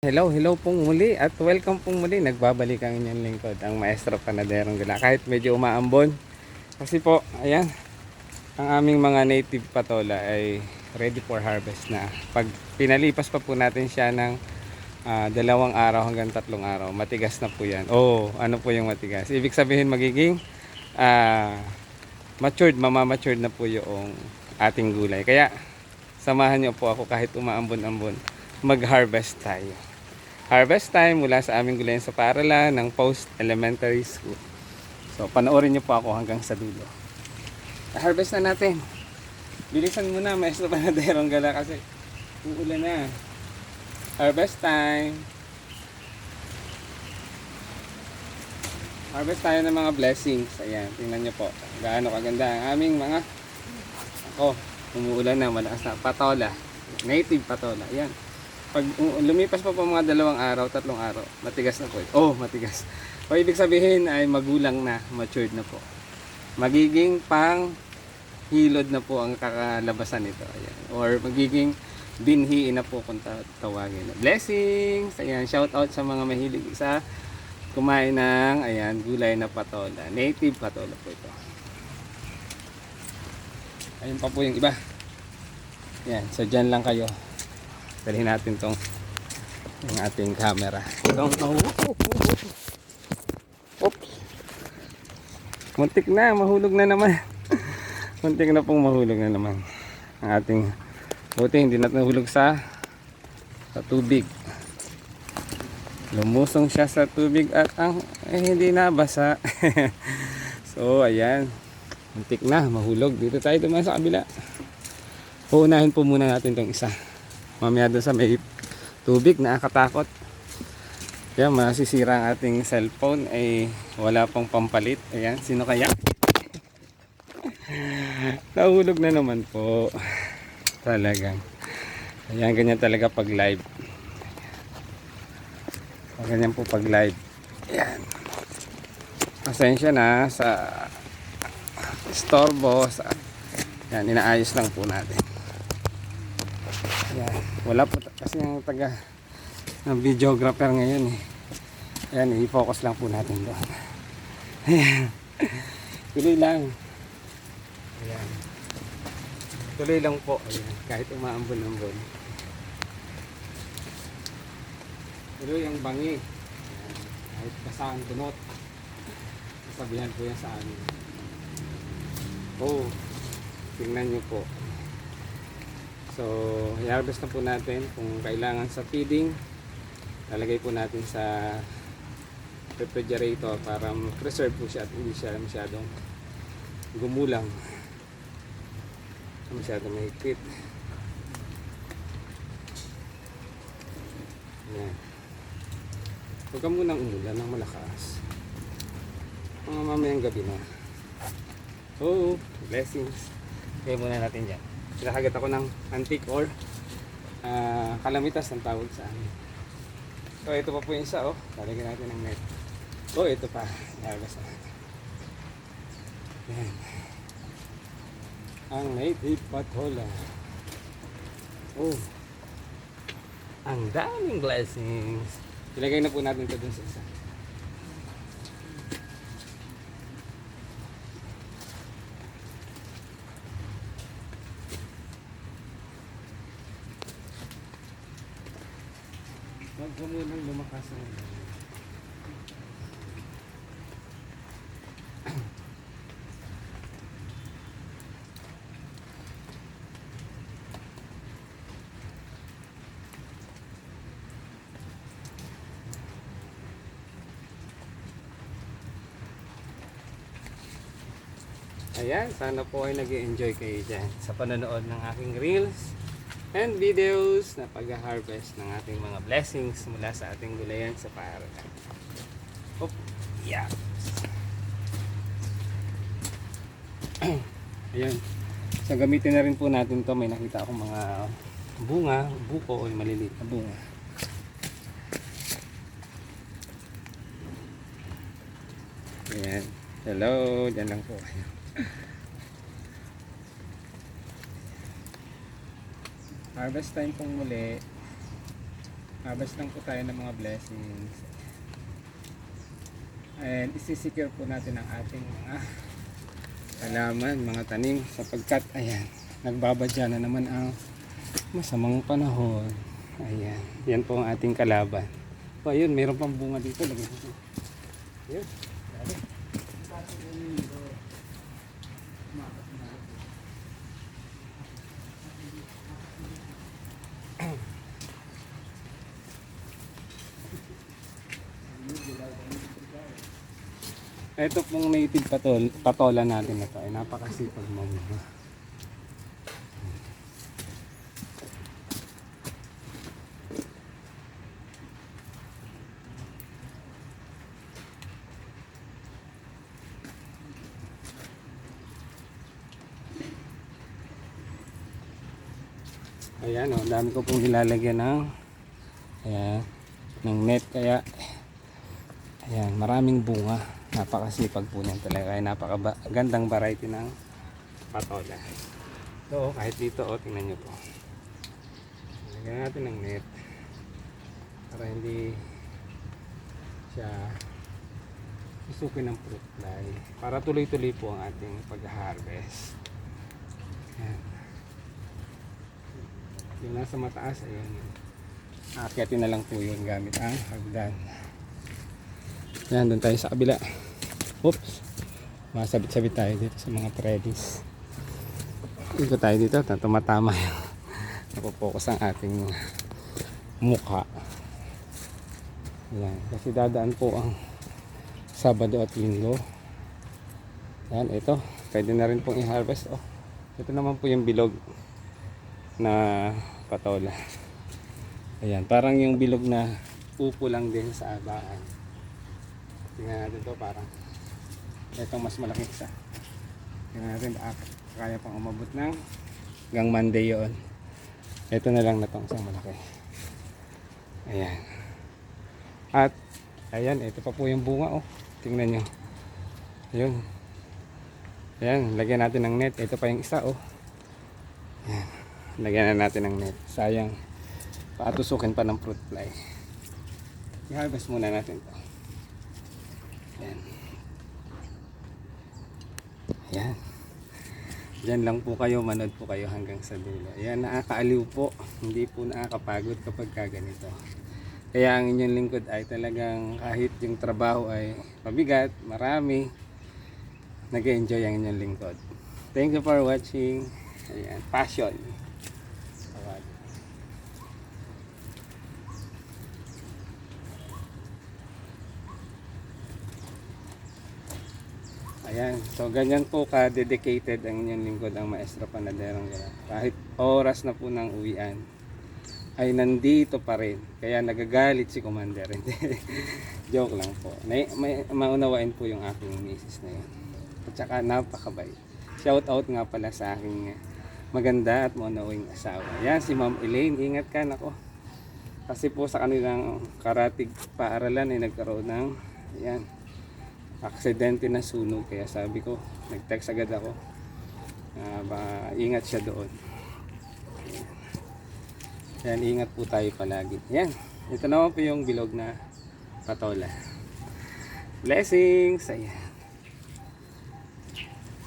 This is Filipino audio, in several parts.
Hello pong muli at welcome pong muli. Nagbabalik ang inyong lingkod, ang Maestro Panaderong Gala. Kahit medyo umaambon, kasi po, ayan, ang aming mga native patola ay ready for harvest na. Pag pinalipas pa po natin siya ng 2 araw hanggang 3 araw, matigas na po yan. Oh, ano po yung matigas? Ibig sabihin magiging mamamatured na po yung ating gulay. Kaya, samahan niyo po ako kahit umaambon-ambon, mag-harvest tayo. Harvest time mula sa aming gulayan sa paaralan ng Post Elementary School. So panoorin niyo po ako hanggang sa dulo. Harvest na natin. Bilisan mo na, Maestro Panaderong Gala, kasi uulan na. Harvest time. Harvest tayo ng mga blessings. Ayan, tingnan niyo po gaano kaganda ang aming mga umuulan na, malakas na patola. Native patola. Ayan. Pag lumipas pa po mga 2 araw, 3 araw, matigas na po ito. Oh, matigas. O ibig sabihin ay magulang na, matured na po. Magiging pang hilod na po ang kakalabasan nito. Ayan. Or magiging binhiin na po kung tawagin. Blessings! Ayan, shout out sa mga mahilig sa kumain ng gulay na patola. Native patola po ito. Ayun pa po yung iba. Ayan, so dyan lang kayo. Dalhin natin tong yung ating camera. Oops. Muntik na, mahulog na naman. Muntik na pong mahulog na naman. Ang ating buti hindi na nahulog sa tubig. Lumusong siya sa tubig at hindi nabasa. So ayan, muntik na mahulog. Dito tayo naman sa kabila. Uunahin po muna natin tong isa. Mamaya doon sa may tubig, nakakatakot. Kaya masisira ang ating cellphone ay wala pang pampalit. Ayan, sino kaya? Nahulog na naman po. Talagang. Ayan, ganyan talaga pag live. Ganyan po pag live. Ayan. Pasensya na sa istorbo. Ayan, inaayos lang po natin. Ayan, wala po kasi yung videographer ngayon eh. Ayan, i-focus lang po natin doon. Ayan. Tuloy lang. Ayan. Tuloy lang po. Ayan, kahit umaambon-ambon. Tuloy ang bangi. Ayan. Kahit basa ang tunot. Sasabihan po yan sa amin. Oh, tingnan nyo po. So, i-harvest na po natin. Kung kailangan sa feeding, lalagay po natin sa refrigerator para preserve po siya at hindi siya masyadong gumulang, masyadong mahigpit. Ayan. Huwag ka munang umulan ng malakas. Mga mamayang gabi na. Oh, blessings. Kaya muna natin dyan. Nakagat ako ng antique or kalamitas ang tawag sa amin. So ito pa po yung isa, lalagyan natin ng net. Ito pa, nalabas na natin. Yan. Ang native patola. Ang daming blessings. Ilagay na po natin ito dun sa isa. Huwag mo munang lumakas ang ayan, sana po ay nag-enjoy kayo dyan sa panonood ng aking reels and videos na pag-harvest ng ating mga blessings mula sa ating gulayan sa paaralan. Yeah. Ayan. So gamitin na rin po natin to. May nakita akong mga buko o maliliit na bunga. Ayan. Hello, dyan lang po. Harvest time pong muli. Harvest lang po tayo ng mga blessings. And isisecure po natin ang ating mga halaman, mga tanim sapagkat ayan, nagbabadya na naman ang masamang panahon. Ayan, yan po ang ating kalaban. O ayun, mayroon pang bunga dito. Lagyan dito. Ayun, dali. Ito pong native patola natin na to ay napakasipag mamunga. Ayan o, dami ko pong nilalagyan ng ayan, ng net kaya ayan, maraming bunga. Napakasipag po niyan talaga. Ay napakagandang variety ng patola. So kahit dito o, tingnan nyo po. Lagyan natin ng net para hindi siya susukin ng fruit fly. Para tuloy-tuloy po ang ating pag-harvest. Ayan. Yung nasa mataas, ayan. Aakyatin na lang po yun gamit ang hagdan. Yan, doon tayo sa kabila. Oops. Masabit-sabit tayo dito sa mga trellis. Dito tayo dito. Tumatama yung napopokus ang ating mukha. Yan. Kasi dadaan po ang Sabado at Linggo. Yan, ito. Pwede na rin pong i-harvest. Oh. Ito naman po yung bilog na patola. Ayan. Parang yung bilog na upo lang din sa abaan. Tingnan natin to, parang itong mas malaki isa. Tingnan natin kaya pang umabot ng hanggang Monday yun. Ito na lang na itong isang malaki. Ayan. At ayan, ito pa po yung bunga. Oh, tingnan nyo. Ayun. Ayan, lagyan natin ng net. Ito pa yung isa. Oh, ayan. Lagyan na natin ng net. Sayang, paatusukin pa ng fruit fly. I-harvest muna natin to. Ayan. Ayan. Diyan lang po kayo, manood po kayo hanggang sa dulo. Ayan, nakakaaliw po. Hindi po nakakapagod kapag kaganito. Kaya ang inyong lingkod ay talagang kahit yung trabaho ay mabigat, marami, nag-enjoy ang inyong lingkod. Thank you for watching. Ayan, passion. Ayan, so ganyan po ka-dedicated ang inyong lingkod, ang Maestro Panaderong Garap. Kahit oras na po ng uwian, ay nandito pa rin. Kaya nagagalit si Commander. Joke lang po. May maunawain po yung aking misis na yun. At saka napakabait. Shout out nga pala sa aking maganda at maunawing asawa. Ayan, si Ma'am Elaine. Ingat ka, nako. Kasi po sa kanilang karatig paaralan ay nagkaroon ng ayan, aksidente na sunog, kaya sabi ko, nag-text agad ako, ingat siya doon. Yan, ingat po tayo palagi. Yan, ito naman po yung bilog na patola. Blessings. Ayan.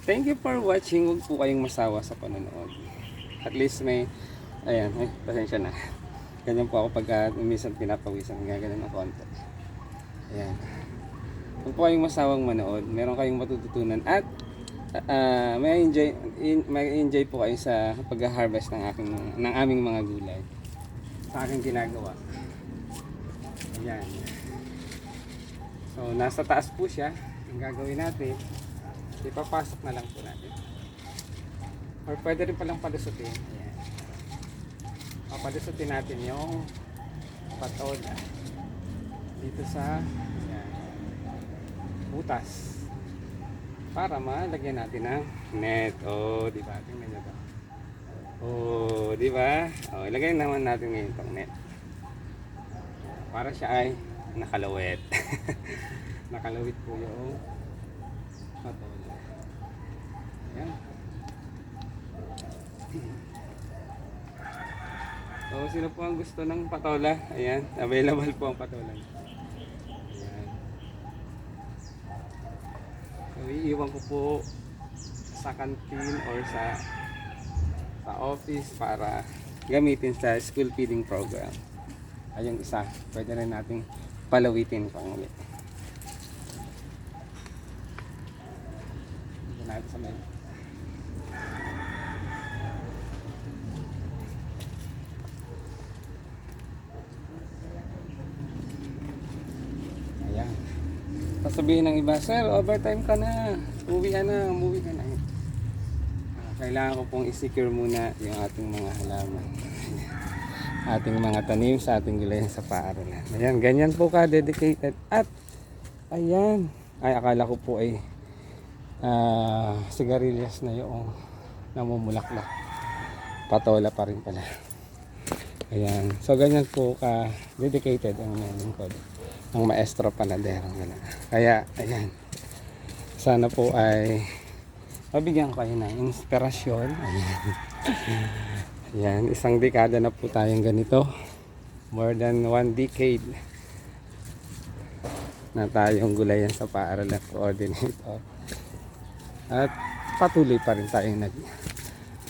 Thank you for watching. Huwag po kayong masawa sa panonood. At least may, ayan, ay, pasensya na. Ganyan po ako pag minsan pinapawisan, ganyan ng konti. Ayan. Kung po kayong masawang manood, meron kayong matututunan at may enjoy po kayo sa pag-harvest ng aming mga gulay sa aking ginagawa. Ayan. So nasa taas po siya. Ang gagawin natin, ipapasok na lang po natin. Or pwede rin palang palusutin. Ayan. Papalusutin natin yung patola dito sa butas para malagyan natin ng net. Oh, di ba? Tingnan niyo to. Oh, di ba? Oh, ilagay naman natin ngayon tong net. Para siya ay nakalawit. Nakalawit po yung patola. Ayan. sino po ang gusto ng patola? Ayan, available po ang patola. Ayan. So, iiwan ko po sa canteen or sa office para gamitin sa school feeding program. Ay, yung isa, pwede rin nating palawitin pang ulit. Dito natin sa may. Ayan. Sasabihin ng iba, sir, overtime ka na. Umuwi ka na. Kailangan ko pong i-secure muna yung ating mga halaman. Ating mga tanim sa ating gulay sa paaralan. Ayan, ganyan po ka dedicated. At, ayan. Ay, akala ko po ay sigarilyas na yung namumulaklak. Patola pa rin pala. Ayan. So, ganyan po ka dedicated ang lingkod. Ang maestro panadero. Kaya, ayan. Sana po ay mabigyan kayo ng inspirasyon. Ayan. Ayan, isang dekada na po tayong ganito. More than 1 decade na tayong gulayan sa paaralan coordinator. At patuloy pa rin tayong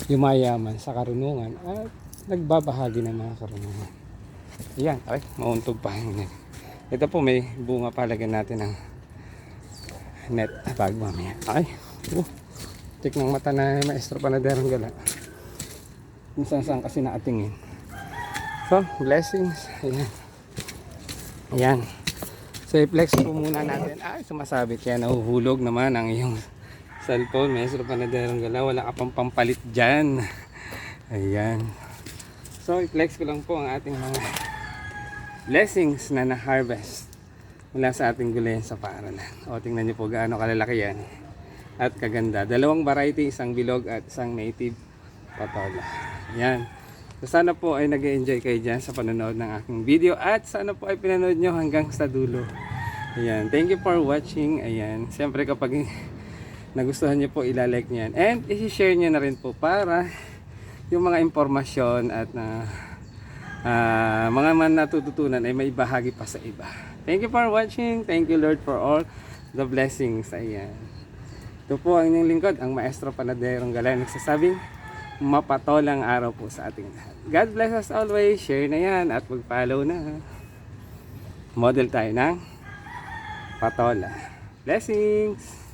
yumayaman sa karunungan at nagbabahagi ng mga karunungan. Ayan, ay, mauntog pa yung net. Ito po may bunga, palagyan natin ng net bag mamaya. Ay, tik ng mata na maestro panaderong gala. Kung saan kasi nakatingin. So, blessings. Ayan. Ayan. So, i-flex po muna natin. Ay, sumasabit. Kaya nahuhulog naman ang iyong cellphone. Maestro panaderong gala. Wala ka pang pampalit dyan. Ayan. So, i-flex ko lang po ang ating mga blessings na na-harvest mula sa ating gulayan sa paaralan. O, tingnan niyo po gaano kalalaki yan. At kaganda. 2 variety, isang bilog at isang native patola. Ayan. So, sana po ay nag-enjoy kayo dyan sa panonood ng aking video at sana po ay pinanood nyo hanggang sa dulo. Ayan. Thank you for watching. Ayan. Siyempre kapag nagustuhan nyo po, ilalike nyo yan. And i-share nyo na rin po para yung mga impormasyon at mga man natututunan ay may bahagi pa sa iba. Thank you for watching. Thank you Lord for all the blessings. Ayan. Ito po ang inyong lingkod, ang maestro panaderong gala, nagsasabing mapatolang araw po sa ating lahat. God bless us always. Share na yan at mag-follow na. Model tayo ng patola. Blessings!